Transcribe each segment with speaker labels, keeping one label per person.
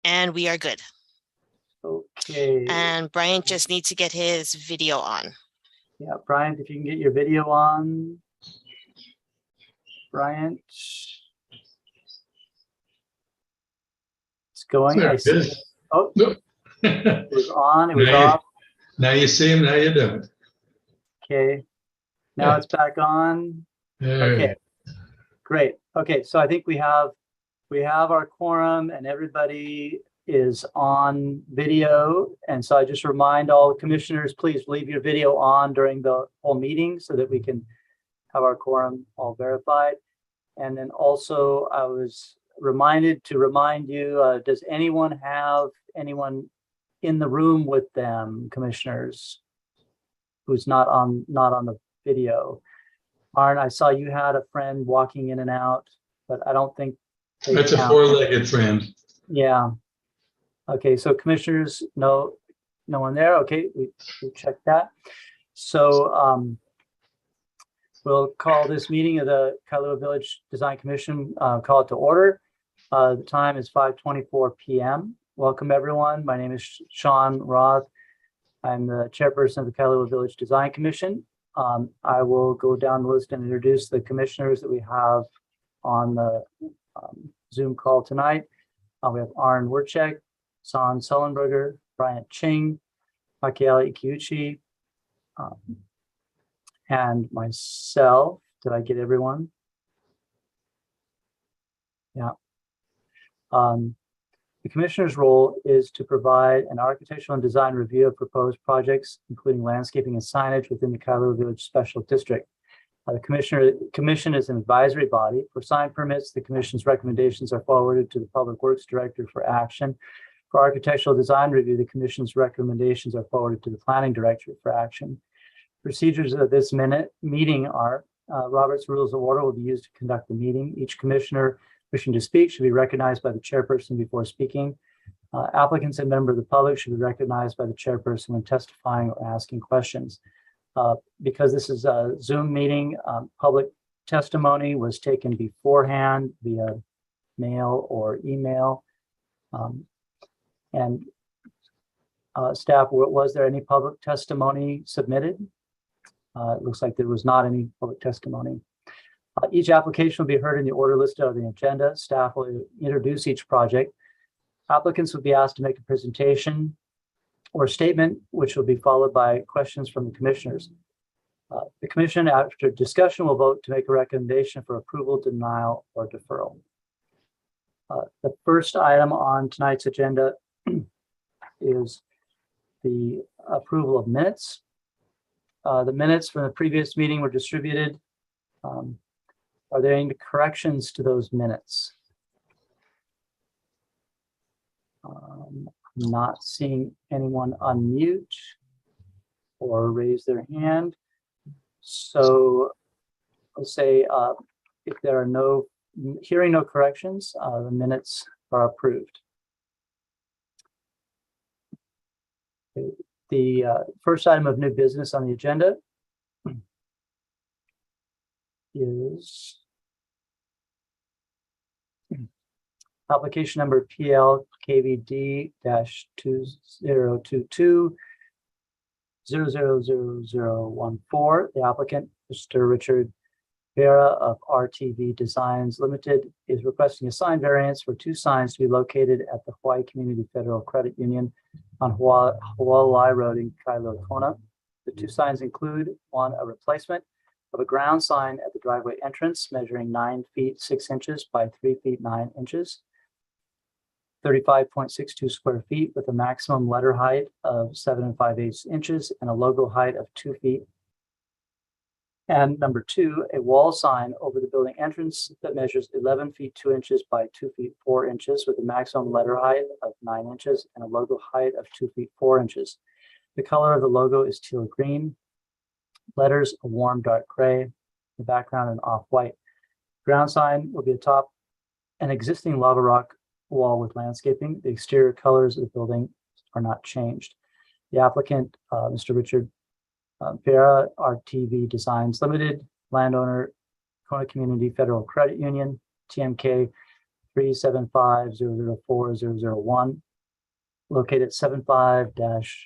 Speaker 1: And we are good.
Speaker 2: Okay.
Speaker 1: And Bryant just needs to get his video on.
Speaker 2: Yeah, Bryant, if you can get your video on. Bryant. It's going.
Speaker 3: There
Speaker 2: I see.
Speaker 3: it is.
Speaker 2: Oh,
Speaker 3: Nope.
Speaker 2: it was on. It was
Speaker 3: Now
Speaker 2: off.
Speaker 3: Now you see him. Now you don't.
Speaker 2: Okay. Now
Speaker 3: Yeah.
Speaker 2: it's back on.
Speaker 3: There
Speaker 2: Okay.
Speaker 3: you
Speaker 2: Great. Okay. So I think we have our quorum and everybody is on video. And so I just remind all commissioners, please leave your video on during the whole meeting so that we can have our quorum all verified. And then also I was reminded to remind you, does anyone have anyone in the room with them, commissioners, who's not on the video? Arn, I saw you had a friend walking in and out, but I don't think
Speaker 3: That's a four-legged friend.
Speaker 2: Yeah. Okay, so commissioners, no one there. Okay, we checked that. So we'll call this meeting of the Kailua Village Design Commission, call it to order. The time is 5:24 p.m. Welcome everyone. My name is Sean Roth. I'm the chairperson of the Kailua Village Design Commission. I will go down the list and introduce the commissioners that we have on the Zoom call tonight. We have Arn Werchek, San Sullenberger, Bryant Ching, Akiela Ikiuchi, and myself. Did I get everyone? Yeah. The commissioner's role is to provide an architectural and design review of proposed projects, including landscaping and signage within the Kailua Village Special District. The commission is an advisory body. For sign permits, the commission's recommendations are forwarded to the Public Works Director for action. For architectural design review, the commission's recommendations are forwarded to the Planning Director for action. Procedures of this meeting are Robert's Rules of Order will be used to conduct the meeting. Each commissioner wishing to speak should be recognized by the chairperson before speaking. Applicants and members of the public should be recognized by the chairperson when testifying or asking questions. Because this is a Zoom meeting, public testimony was taken beforehand via mail or email. Staff, was there any public testimony submitted? It looks like there was not any public testimony. Each application will be heard in the order listed on the agenda. Staff will introduce each project. Applicants will be asked to make a presentation or statement, which will be followed by questions from the commissioners. The commission, after discussion, will vote to make a recommendation for approval, denial, or deferral. The first item on tonight's agenda is the approval of minutes. The minutes from the previous meeting were distributed. Are there any corrections to those minutes? Not seeing anyone unmute or raise their hand. So let's say if there are hearing no corrections, the minutes are approved. The first item of new business on the agenda is application number PL KVD-2022-000014. The applicant, Mr. Richard Vera of RTV Designs Limited, is requesting a sign variance for two signs to be located at the Hawaii Community Federal Credit Union on Hawaii Road in Kailua Kona. The two signs include one, a replacement of a ground sign at the driveway entrance measuring 9 feet 6 inches by 3 feet 9 inches, 35.62 square feet with a maximum letter height of 7 5/8 inches and a logo height of 2 feet. And number two, a wall sign over the building entrance that measures 11 feet 2 inches by 2 feet 4 inches with a maximum letter height of 9 inches and a logo height of 2 feet 4 inches. The color of the logo is teal green. Letters a warm dark gray. The background an off-white. Ground sign will be atop an existing lava rock wall with landscaping. The exterior colors of the building are not changed. The applicant, Mr. Richard Vera, RTV Designs Limited, landowner, Kona Community Federal Credit Union, TMK 375-004-001, located at 75-159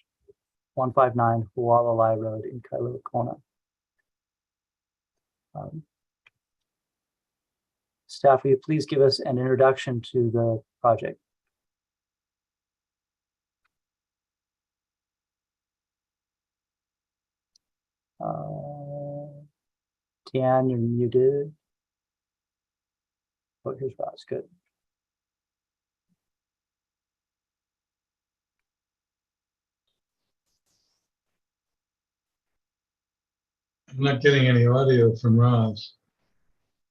Speaker 2: Hualalai Road in Kailua, Kona. Staff, will you please give us an introduction to the project? Tian, you're muted. Oh, here's Ross. Good.
Speaker 3: I'm not getting any audio from Roz.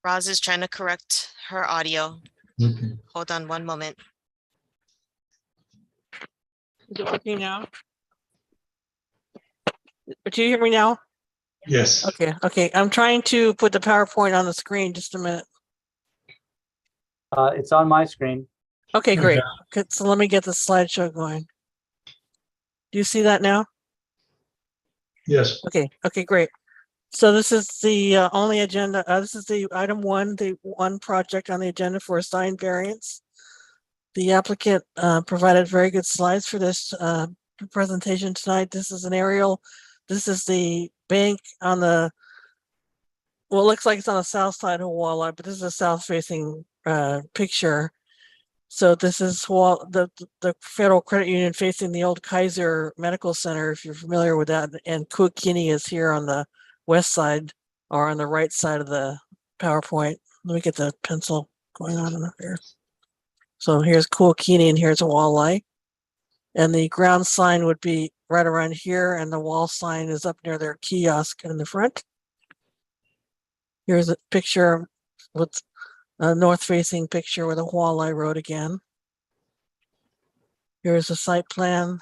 Speaker 1: Roz is trying to correct her audio.
Speaker 3: Okay.
Speaker 1: Hold on one moment.
Speaker 4: Is it working now? Do you hear me now?
Speaker 3: Yes.
Speaker 4: Okay. I'm trying to put the PowerPoint on the screen. Just a minute.
Speaker 2: It's on my screen.
Speaker 4: Okay, great. Okay, so let me get the slideshow going. Do you see that now?
Speaker 3: Yes.
Speaker 4: Okay, great. So this is the only agenda. This is the item one, the one project on the agenda for a sign variance. The applicant provided very good slides for this presentation tonight. This is an aerial. This is the bank on the, well, it looks like it's on the south side of Walleye, but this is a south facing picture. So this is the Federal Credit Union facing the old Kaiser Medical Center, if you're familiar with that. And Kuakini is here on the west side or on the right side of the PowerPoint. Let me get the pencil going on here. So here's Kuakini and here's a Walleye. And the ground sign would be right around here, and the wall sign is up near their kiosk in the front. Here's a picture with a north-facing picture with a Walleye Road again. Here's a site plan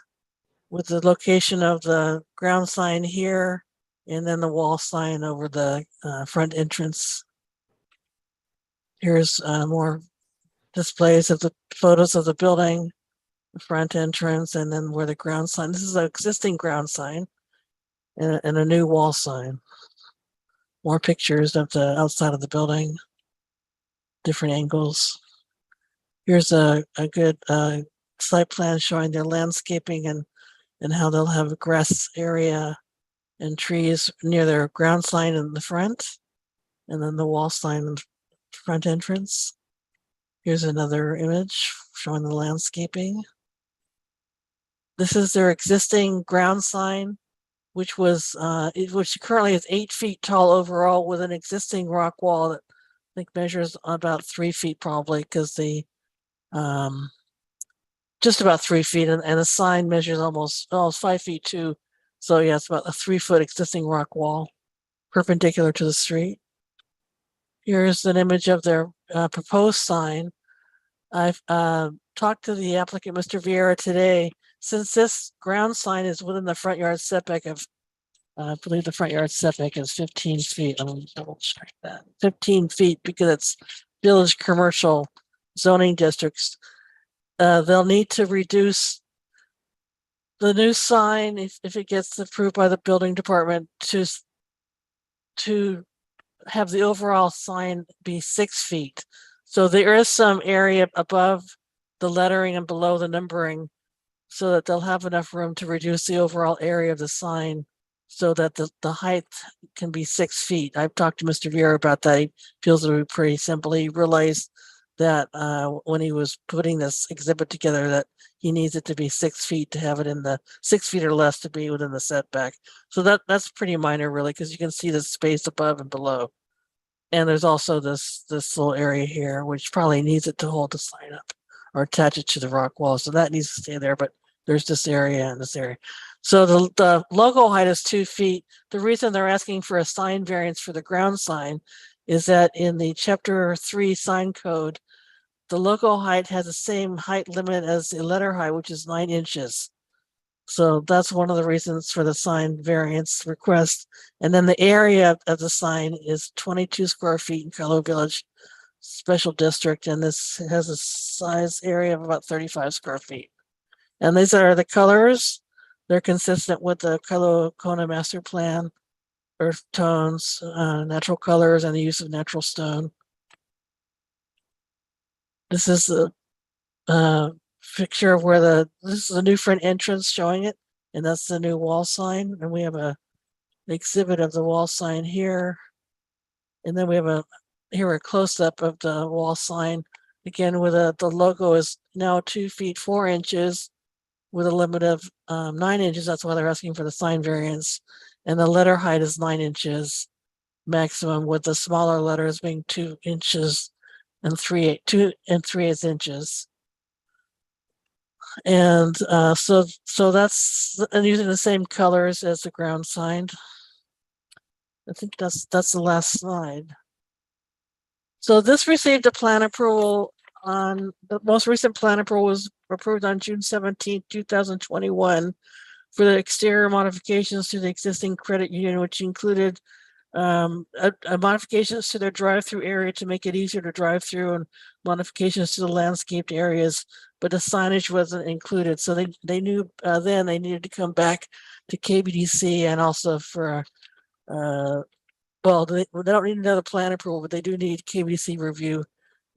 Speaker 4: with the location of the ground sign here, and then the wall sign over the front entrance. Here's more displays of the photos of the building, the front entrance, and then where the ground sign. This is an existing ground sign and a new wall sign. More pictures of the outside of the building, different angles. Here's a good site plan showing their landscaping and how they'll have a grass area and trees near their ground sign in the front, and then the wall sign in the front entrance. Here's another image showing the landscaping. This is their existing ground sign, which was which currently is 8 feet tall overall, with an existing rock wall that I think measures about 3 feet probably, because the just about 3 feet, and the sign measures almost 5 feet too. So yeah, it's about a 3 foot existing rock wall, perpendicular to the street. Here's an image of their proposed sign. I've talked to the applicant, Mr. Vieira, today. Since this ground sign is within the front yard setback of, I believe the front yard setback is 15 feet. I'm going to double check that. 15 feet, because it's village commercial zoning districts. They'll need to reduce the new sign, if it gets approved by the building department, to have the overall sign be 6 feet. So there is some area above the lettering and below the numbering, so that they'll have enough room to reduce the overall area of the sign, so that the height can be 6 feet. I've talked to Mr. Vieira about that. He feels it would be pretty simple. He realized that when he was putting this exhibit together, that he needs it to be 6 feet to have it in the 6 feet or less to be within the setback. So that's pretty minor, really, because you can see the space above and below. And there's also this little area here, which probably needs it to hold the sign up or attach it to the rock wall. So that needs to stay there, but there's this area and this area. So the logo height is 2 feet. The reason they're asking for a sign variance for the ground sign is that in the Chapter 3 sign code, the logo height has the same height limit as the letter height, which is 9 inches. So that's one of the reasons for the sign variance request. And then the area of the sign is 22 square feet in Kailua Village Special District, and this has a size area of about 35 square feet. And these are the colors. They're consistent with the Kailua Kona Master Plan, earth tones, natural colors, and the use of natural stone. This is a picture of where this is a new front entrance showing it, and that's the new wall sign. And we have an exhibit of the wall sign here. And then we have here a close up of the wall sign. Again, with the logo is now 2 feet 4 inches with a limit of 9 inches. That's why they're asking for the sign variance. And the letter height is 9 inches maximum, with the smaller letters being 2 inches and 2 3/8 inches. And so that's, and using the same colors as the ground sign. I think that's the last slide. So this received a plan approval on, the most recent plan approval was approved on June 17th, 2021 for the exterior modifications to the existing credit union, which included modifications to their drive-through area to make it easier to drive through, and modifications to the landscaped areas, but the signage wasn't included. So they knew then they needed to come back to KBDC and also for well, they don't need another plan approval, but they do need KBDC review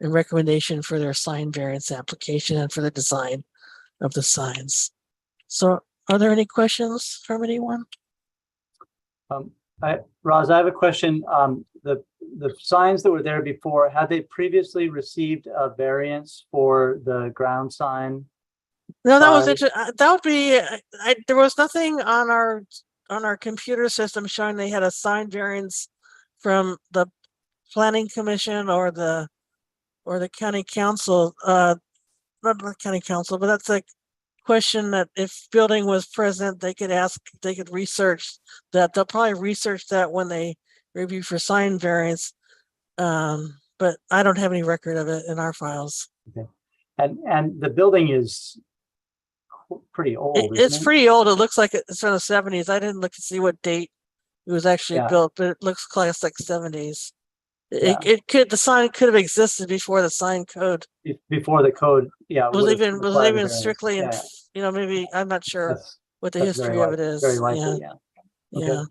Speaker 4: and recommendation for their sign variance application and for the design of the signs. So are there any questions from anyone?
Speaker 2: Roz, I have a question. The signs that were there before, had they previously received a variance for the ground sign?
Speaker 4: No, that was interesting. That would be, there was nothing on our computer system showing they had a sign variance from the planning commission or the county council, not the county council, but that's a question that if building was present, they could ask, they could research that. They'll probably research that when they review for sign variance. But I don't have any record of it in our files.
Speaker 2: Okay. And the building is pretty old,
Speaker 4: It's
Speaker 2: isn't it?
Speaker 4: pretty old. It looks like it's from the 70s. I didn't look to see what date it was actually built, but it looks classic 70s. It could, the sign could have existed before the sign code
Speaker 2: before the code. Yeah,
Speaker 4: was even strictly in, you know, maybe, I'm not sure what the history of it is.
Speaker 2: Very likely,
Speaker 4: Yeah.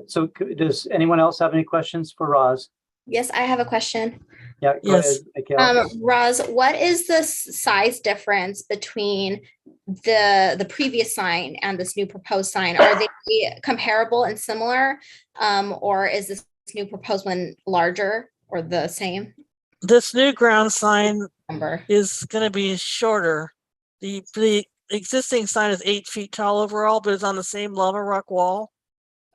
Speaker 2: So does anyone else have any questions for Roz?
Speaker 5: Yes, I have a question.
Speaker 2: Yeah, go ahead, Mikhail.
Speaker 5: Roz, what is the size difference between the previous sign and this new proposed sign? Are they comparable and similar, or is this new proposed one larger or the same?
Speaker 4: This new ground sign
Speaker 5: Number
Speaker 4: is going to be shorter. The existing sign is 8 feet tall overall, but it's on the same lava rock wall.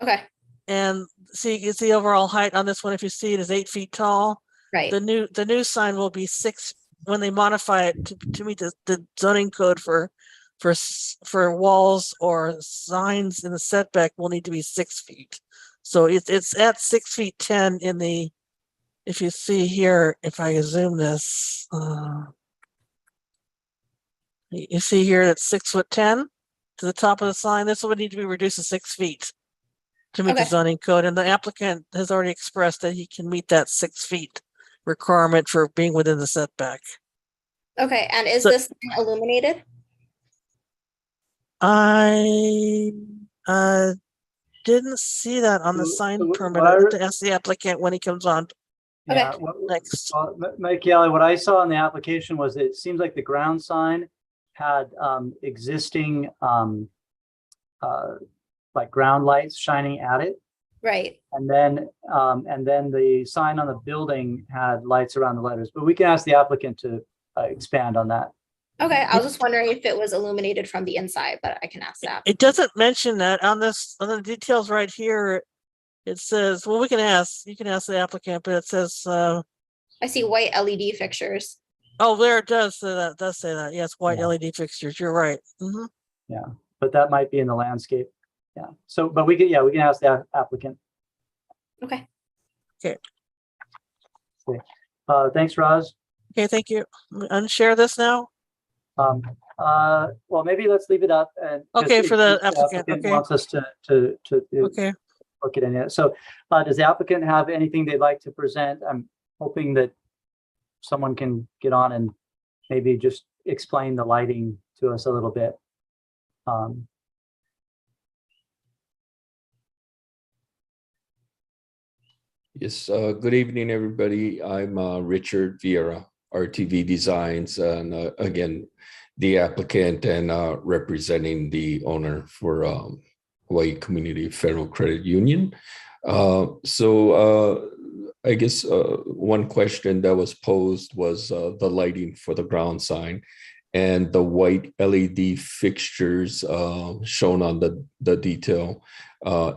Speaker 5: Okay.
Speaker 4: And see, you can see overall height on this one, if you see it, is 8 feet tall.
Speaker 5: Right.
Speaker 4: The new sign will be 6 when they modify it to meet the zoning code for walls or signs in the setback will need to be 6 feet. So it's at 6 feet 10 in the, if you see here, if I zoom this, you see here it's 6'10" to the top of the sign. This would need to be reduced to 6 feet to meet the zoning code. And the applicant has already expressed that he can meet that 6 feet requirement for being within the setback.
Speaker 5: Okay, and is this illuminated?
Speaker 4: I didn't see that on the sign permit. I have to ask the applicant when he comes on.
Speaker 2: Yeah,
Speaker 4: next.
Speaker 2: Mikhail, what I saw on the application was it seems like the ground sign had existing like ground lights shining at it.
Speaker 5: Right.
Speaker 2: And then the sign on the building had lights around the letters, but we can ask the applicant to expand on that.
Speaker 5: Okay, I was just wondering if it was illuminated from the inside, but I can ask that.
Speaker 4: It doesn't mention that on the details right here. It says, well, you can ask the applicant, but it says,
Speaker 5: I see white LED fixtures.
Speaker 4: Oh, there it does say that. Does say that. Yes, white LED fixtures. You're right. Mm-hmm.
Speaker 2: Yeah, but that might be in the landscape. Yeah. So, but we can ask the applicant.
Speaker 5: Okay.
Speaker 2: Okay. Thanks, Roz.
Speaker 4: Okay, thank you. Unshare this now.
Speaker 2: Well, maybe let's leave it up. And
Speaker 4: okay, for the applicant. Okay.
Speaker 2: Wants us to
Speaker 4: okay.
Speaker 2: Look at it. So, does the applicant have anything they'd like to present? I'm hoping that someone can get on and maybe just explain the lighting to us a little bit.
Speaker 6: Yes, good evening, everybody. I'm Richard Vieira RTV Designs, and again, the applicant and representing the owner for Hawaii Community Federal Credit Union. I guess one question that was posed was the lighting for the ground sign, and the white LED fixtures shown on the detail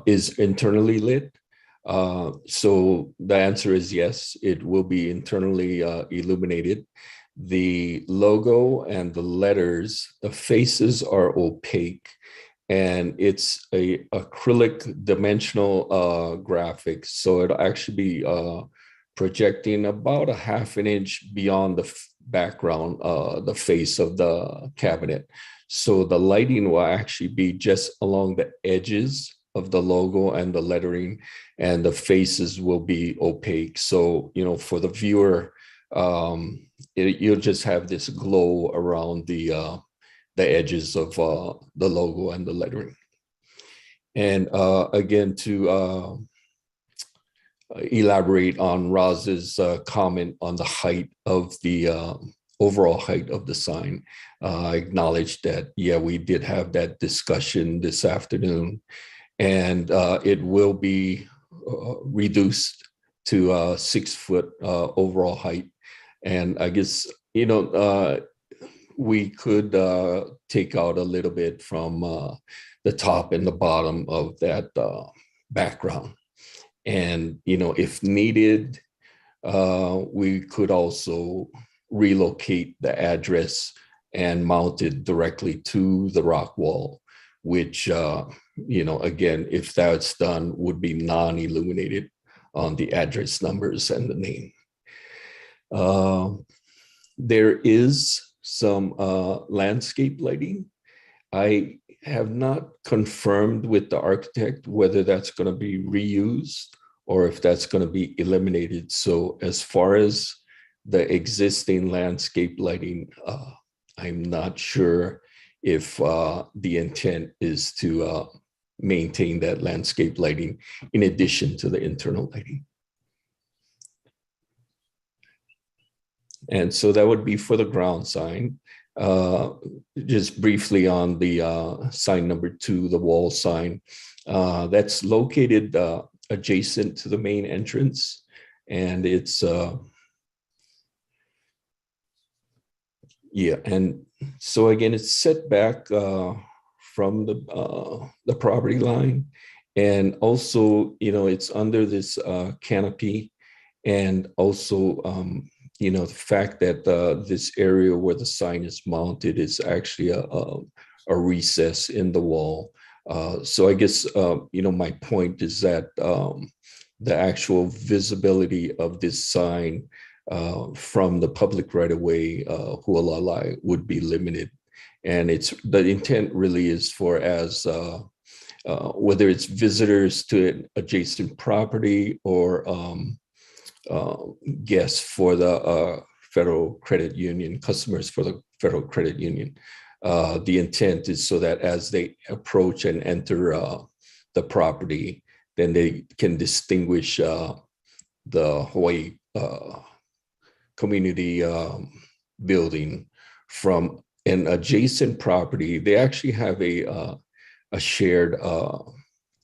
Speaker 6: is internally lit. So the answer is yes, it will be internally illuminated. The logo and the letters, the faces are opaque, and it's a acrylic dimensional graphic. So it'll actually be projecting about a half an inch beyond the background, the face of the cabinet. So the lighting will actually be just along the edges of the logo and the lettering, and the faces will be opaque. So, you know, for the viewer, you'll just have this glow around the edges of the logo and the lettering. And again, to elaborate on Roz's comment on the height of the overall height of the sign, I acknowledge that, yeah, we did have that discussion this afternoon, and it will be reduced to 6 foot overall height. And I guess, you know, we could take out a little bit from the top and the bottom of that background. And, you know, if needed, we could also relocate the address and mount it directly to the rock wall, which, you know, again, if that's done, would be non-illuminated on the address numbers and the name. There is some landscape lighting. I have not confirmed with the architect whether that's going to be reused or if that's going to be eliminated. So as far as the existing landscape lighting, I'm not sure if the intent is to maintain that landscape lighting in addition to the internal lighting. And so that would be for the ground sign. Just briefly on the sign number 2, the wall sign, that's located adjacent to the main entrance. And it's, yeah, and so again, it's set back from the property line. And also, you know, it's under this canopy, and also, you know, the fact that this area where the sign is mounted is actually a recess in the wall. So I guess, you know, my point is that the actual visibility of this sign from the public right of way, Hualalai, would be limited. And it's the intent really is for as whether it's visitors to an adjacent property or guests for the Federal Credit Union, customers for the Federal Credit Union. The intent is so that as they approach and enter the property, then they can distinguish the Hawaii Community building from an adjacent property. They actually have a shared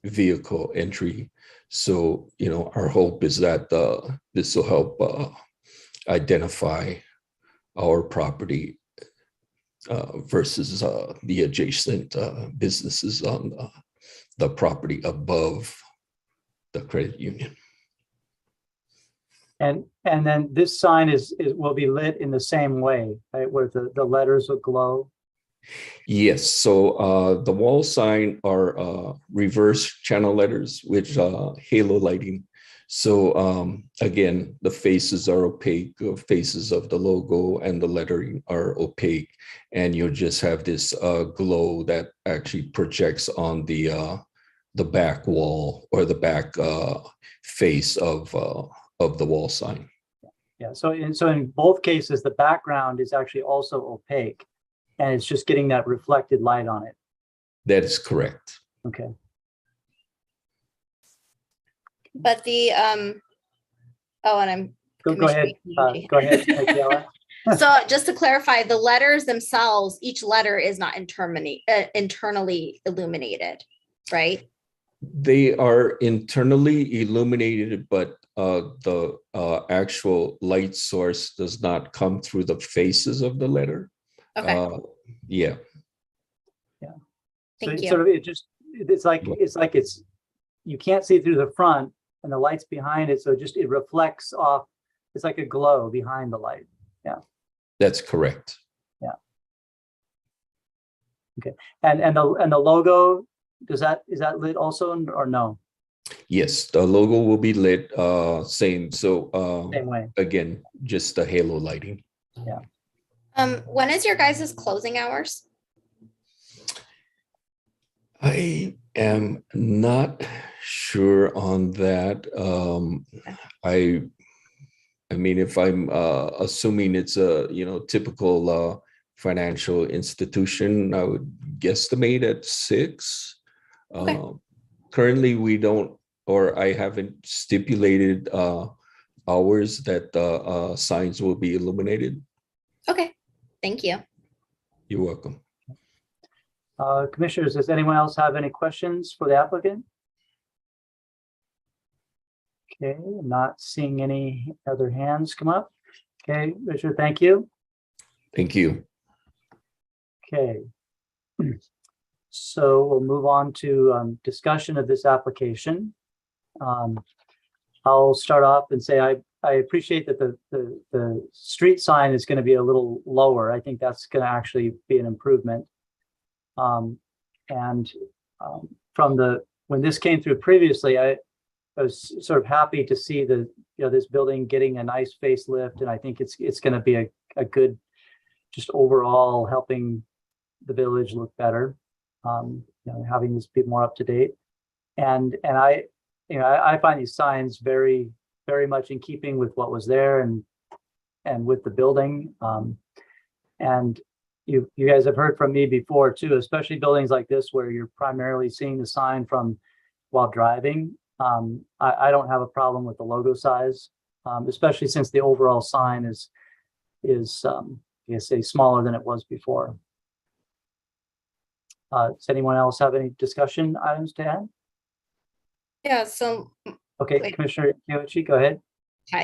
Speaker 6: vehicle entry. So, you know, our hope is that this will help identify our property versus the adjacent businesses on the property above the credit union.
Speaker 2: And then this sign will be lit in the same way, right? Where the letters will glow.
Speaker 6: Yes, so the wall sign are reverse channel letters with halo lighting. So again, the faces are opaque, the faces of the logo and the lettering are opaque, and you'll just have this glow that actually projects on the back wall or the back face of the wall sign.
Speaker 2: Yeah, so in both cases, the background is actually also opaque, and it's just getting that reflected light on it.
Speaker 6: That is correct.
Speaker 2: Okay.
Speaker 5: But the, oh, and I'm.
Speaker 2: Go ahead, Michaela.
Speaker 5: So just to clarify, the letters themselves, each letter is not internally illuminated, right?
Speaker 6: They are internally illuminated, but the actual light source does not come through the faces of the letter.
Speaker 5: Okay,
Speaker 6: Yeah.
Speaker 2: So
Speaker 5: thank
Speaker 2: it's
Speaker 5: you.
Speaker 2: sort of, it's you can't see through the front and the light's behind it. So it reflects off. It's like a glow behind the light.
Speaker 6: That's correct.
Speaker 2: And the logo, is that lit also or no?
Speaker 6: Yes, the logo will be lit same. So
Speaker 2: Same way.
Speaker 6: again, just the halo lighting.
Speaker 5: When is your guys' closing hours?
Speaker 6: I am not sure on that. I mean, if I'm assuming it's a typical financial institution, I would guesstimate at 6.
Speaker 5: Okay.
Speaker 6: Currently, we don't, or I haven't stipulated hours that the signs will be illuminated.
Speaker 5: Okay, thank you.
Speaker 6: You're welcome.
Speaker 2: Commissioners, does anyone else have any questions for the applicant? Okay, I'm not seeing any other hands come up. Okay, Richard, thank you.
Speaker 6: Thank you.
Speaker 2: Okay. So we'll move on to discussion of this application. I'll start off and say I appreciate that the street sign is going to be a little lower. I think that's going to actually be an improvement. When this came through previously, I was sort of happy to see this building getting a nice facelift, and I think it's going to be a good, just overall helping the village look better. Having this be more up to date, and I find these signs very, very much in keeping with what was there and with the building. And you guys have heard from me before too, especially buildings like this where you're primarily seeing the sign from while driving. I don't have a problem with the logo size, especially since the overall sign is smaller than it was before. Does anyone else have any discussion items to add?
Speaker 5: Yeah, so
Speaker 2: Okay,
Speaker 5: Wait.
Speaker 2: Commissioner Kiyoshi, go ahead.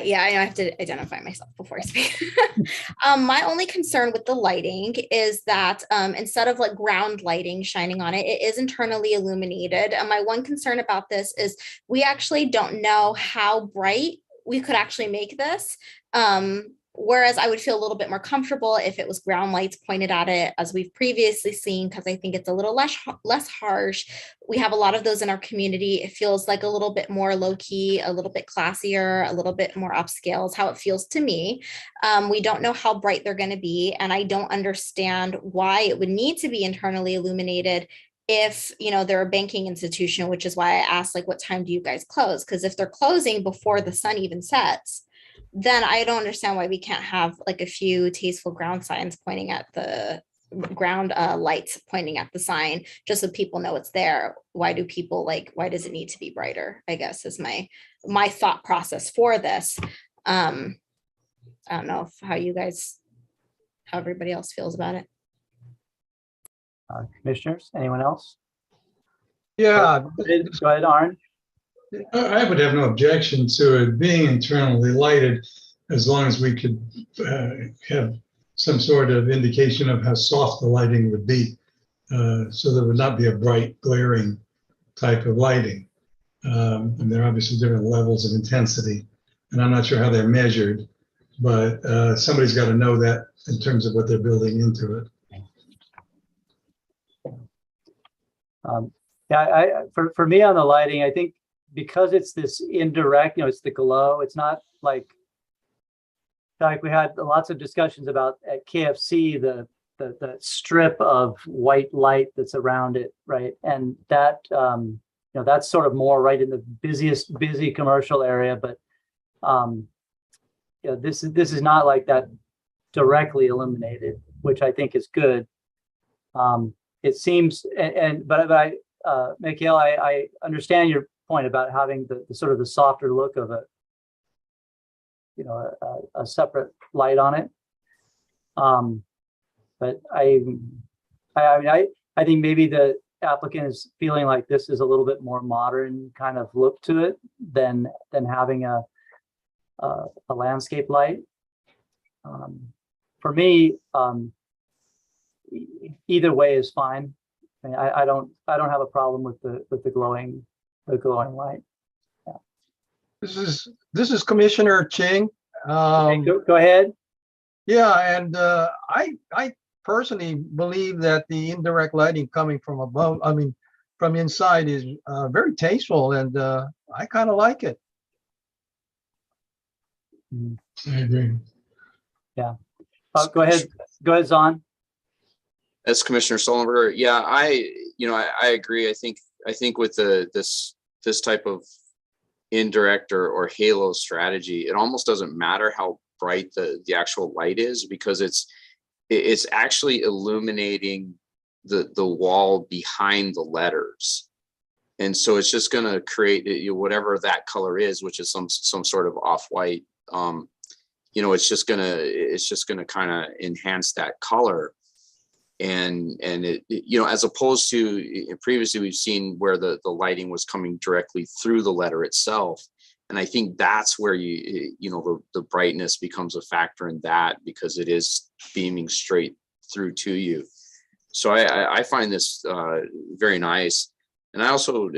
Speaker 5: yeah, I have to identify myself before I speak. My only concern with the lighting is that instead of like ground lighting shining on it, it is internally illuminated. And my one concern about this is we actually don't know how bright we could actually make this. Whereas I would feel a little bit more comfortable if it was ground lights pointed at it, as we've previously seen, because I think it's a little less harsh. We have a lot of those in our community. It feels like a little bit more low key, a little bit classier, a little bit more upscale is how it feels to me. We don't know how bright they're going to be, and I don't understand why it would need to be internally illuminated if they're a banking institution, which is why I asked, like, what time do you guys close? Because if they're closing before the sun even sets, then I don't understand why we can't have like a few tasteful ground signs pointing at the ground lights pointing at the sign, just so people know it's there. Why does it need to be brighter? I guess is my thought process for this. I don't know how everybody else feels about it.
Speaker 2: Commissioners, anyone else?
Speaker 3: Yeah,
Speaker 2: Go ahead, Arn.
Speaker 3: I would have no objection to it being internally lighted as long as we could have some sort of indication of how soft the lighting would be. So there would not be a bright, glaring type of lighting. And there are obviously different levels of intensity, and I'm not sure how they're measured, but somebody's got to know that in terms of what they're building into it.
Speaker 2: For me on the lighting, I think because it's this indirect, it's the glow. It's not like we had lots of discussions about at KFC, the strip of white light that's around it, right? And that that's sort of more right in the busy commercial area, but this is not like that directly illuminated, which I think is good. It seems, but Mikhail, I understand your point about having the sort of the softer look of a separate light on it. But I mean, I think maybe the applicant is feeling like this is a little bit more modern kind of look to it than having a landscape light. For me, either way is fine. I mean, I don't have a problem with the glowing light.
Speaker 7: This is Commissioner Ching.
Speaker 2: Okay, go ahead.
Speaker 7: Yeah, and I personally believe that the indirect lighting coming from above, I mean, from inside is very tasteful, and I kind of like it.
Speaker 3: I agree.
Speaker 2: Go ahead, Zahn.
Speaker 8: As Commissioner Sullenberger, yeah, I agree. I think with this type of indirect or halo strategy, it almost doesn't matter how bright the actual light is, because it's actually illuminating the wall behind the letters, and so it's just going to create whatever that color is, which is some sort of off-white. It's just gonna kind of enhance that color. And as opposed to previously, we've seen where the lighting was coming directly through the letter itself. And I think that's where the brightness becomes a factor in that, because it is beaming straight through to you. So I find this very nice. And I also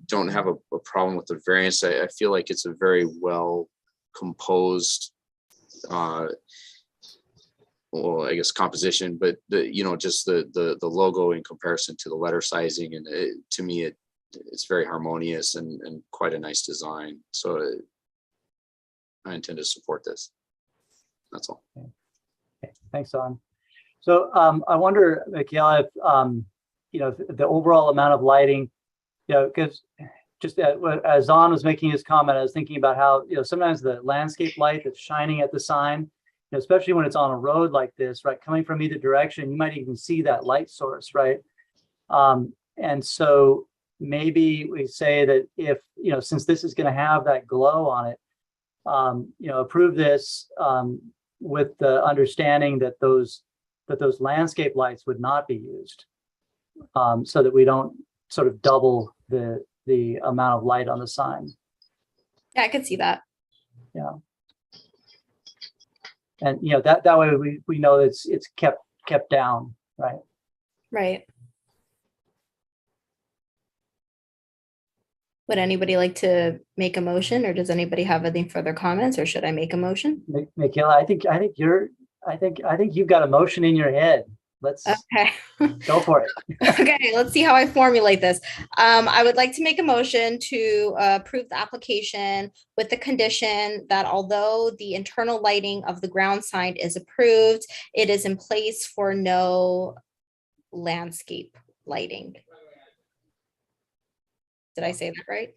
Speaker 8: don't have a problem with the variance. I feel like it's a very well composed I guess composition, but just the logo in comparison to the letter sizing, and to me it's very harmonious and quite a nice design. So I intend to support this. That's all.
Speaker 2: Okay. Thanks, Zahn. So I wonder, Michaela, if the overall amount of lighting, because just as Zahn was making his comment, I was thinking about how sometimes the landscape light that's shining at the sign, especially when it's on a road like this, right, coming from either direction, you might even see that light source, right? And so maybe we say that if, since this is going to have that glow on it, approve this with the understanding that those landscape lights would not be used, so that we don't sort of double the amount of light on the sign.
Speaker 5: Yeah, I could see that.
Speaker 2: Yeah. And that way we know it's kept down, right?
Speaker 5: Right. Would anybody like to make a motion, or does anybody have any further comments, or should I make a motion?
Speaker 2: Michaela, I think you've got a motion in your head. Let's
Speaker 5: Okay.
Speaker 2: go for it.
Speaker 5: Okay, let's see how I formulate this. I would like to make a motion to approve the application with the condition that although the internal lighting of the ground sign is approved, it is in place for no landscape lighting. Did I say that right?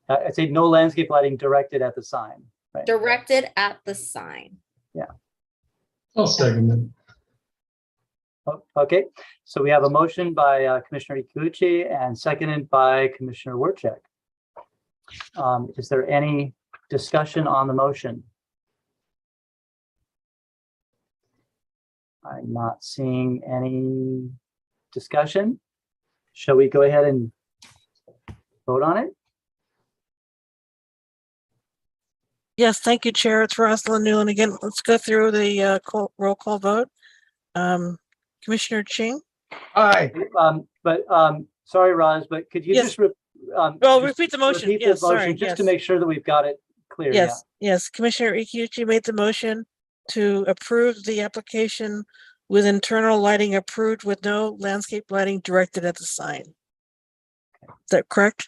Speaker 2: I'd say no landscape lighting directed at the sign. Right?
Speaker 5: Directed at the sign.
Speaker 2: Yeah.
Speaker 3: I'll second that.
Speaker 2: Okay, so we have a motion by Commissioner Ikuchi and seconded by Commissioner Werchek. Is there any discussion on the motion? I'm not seeing any discussion. Shall we go ahead and vote on it?
Speaker 4: Yes, thank you, Chair. It's Rosalind Newland again. Let's go through the roll call vote. Commissioner Ching?
Speaker 7: Aye.
Speaker 2: Sorry, Roz, but could you
Speaker 4: Yes.
Speaker 2: just
Speaker 4: Repeat the motion.
Speaker 2: repeat
Speaker 4: Yes,
Speaker 2: the motion
Speaker 4: sorry.
Speaker 2: just
Speaker 4: Yes.
Speaker 2: to make sure that we've got it clear?
Speaker 4: Yes, yes. Commissioner Ikuchi made the motion to approve the application with internal lighting approved with no landscape lighting directed at the sign. Is that correct?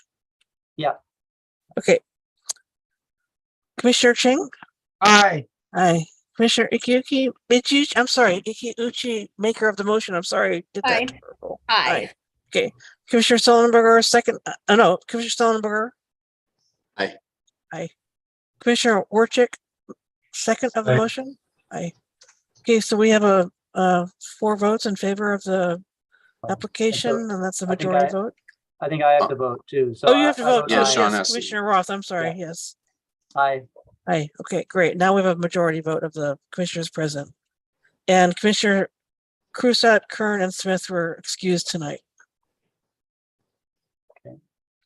Speaker 2: Yeah.
Speaker 4: Okay. Commissioner Ching?
Speaker 7: Aye.
Speaker 4: Aye. Commissioner Ikiuchi, I'm sorry, Ikiuchi, maker of the motion. I'm sorry, I did that.
Speaker 5: Aye.
Speaker 4: terrible.
Speaker 5: Aye.
Speaker 4: Okay. Commissioner Sullenberger, second. No, Commissioner Sullenberger.
Speaker 8: Aye.
Speaker 4: Aye. Commissioner Werchek, second of the
Speaker 3: Aye.
Speaker 4: motion. Aye. Okay, so we have 4 votes in favor of the application, and that's a
Speaker 2: I think
Speaker 4: majority vote.
Speaker 2: I think I have to vote too. So
Speaker 4: Oh, you have to vote too.
Speaker 8: Yeah,
Speaker 4: Yes,
Speaker 8: Sean has to.
Speaker 4: Commissioner Roth. I'm sorry.
Speaker 2: Yeah.
Speaker 4: Yes.
Speaker 2: Aye.
Speaker 4: Aye. Okay, great. Now we have a majority vote of the commissioners present. And Commissioner Crusat, Kern, and Smith were excused tonight.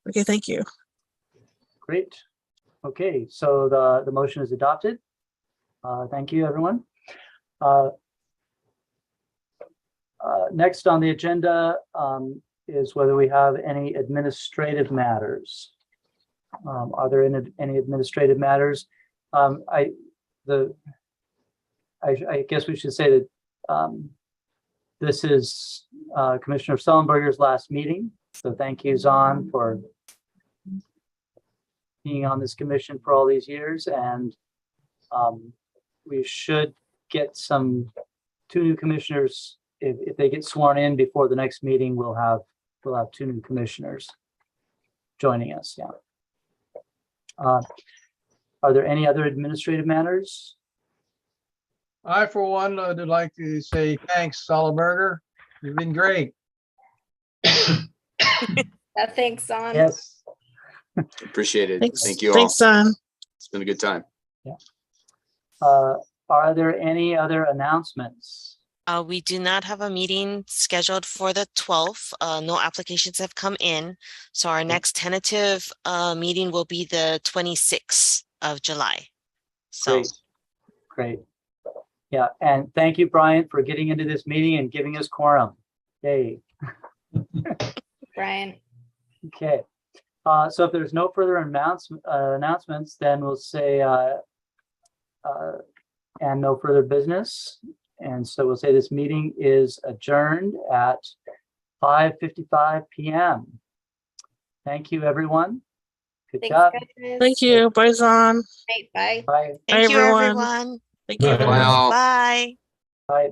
Speaker 4: Okay, thank you.
Speaker 2: Great. Okay, so the motion is adopted. Thank you, everyone. Next on the agenda is whether we have any administrative matters. Are there any administrative matters? I guess we should say that this is Commissioner Sullenberger's last meeting. So thank you, Zahn, for being on this commission for all these years. And we should get two new commissioners. If they get sworn in before the next meeting, we'll have two new commissioners joining us. Yeah. Are there any other administrative matters?
Speaker 7: I, for one, would like to say thanks, Sullenberger. You've been great.
Speaker 5: Thanks, Zahn.
Speaker 2: Yes.
Speaker 8: Appreciate it.
Speaker 4: Thanks.
Speaker 8: Thank you all.
Speaker 4: Thanks, Zahn.
Speaker 8: It's been a good time.
Speaker 2: Are there any other announcements?
Speaker 1: We do not have a meeting scheduled for the 12th. No applications have come in. So our next tentative meeting will be the 26th of July. So
Speaker 2: Great. Yeah, and thank you, Brian, for getting into this meeting and giving us quorum. Yay.
Speaker 5: Brian.
Speaker 2: Okay. So if there's no further announcements, then we'll say and no further business. And so we'll say this meeting is adjourned at 5:55 p.m. Thank you, everyone. Good
Speaker 5: Thanks,
Speaker 2: job.
Speaker 5: guys.
Speaker 4: Thank you. Bye, Zahn.
Speaker 5: Bye.
Speaker 2: Bye.
Speaker 1: thank you,
Speaker 4: everyone.
Speaker 1: everyone.
Speaker 4: Thank you.
Speaker 3: Bye.
Speaker 8: Wow.
Speaker 1: Bye.
Speaker 2: Bye.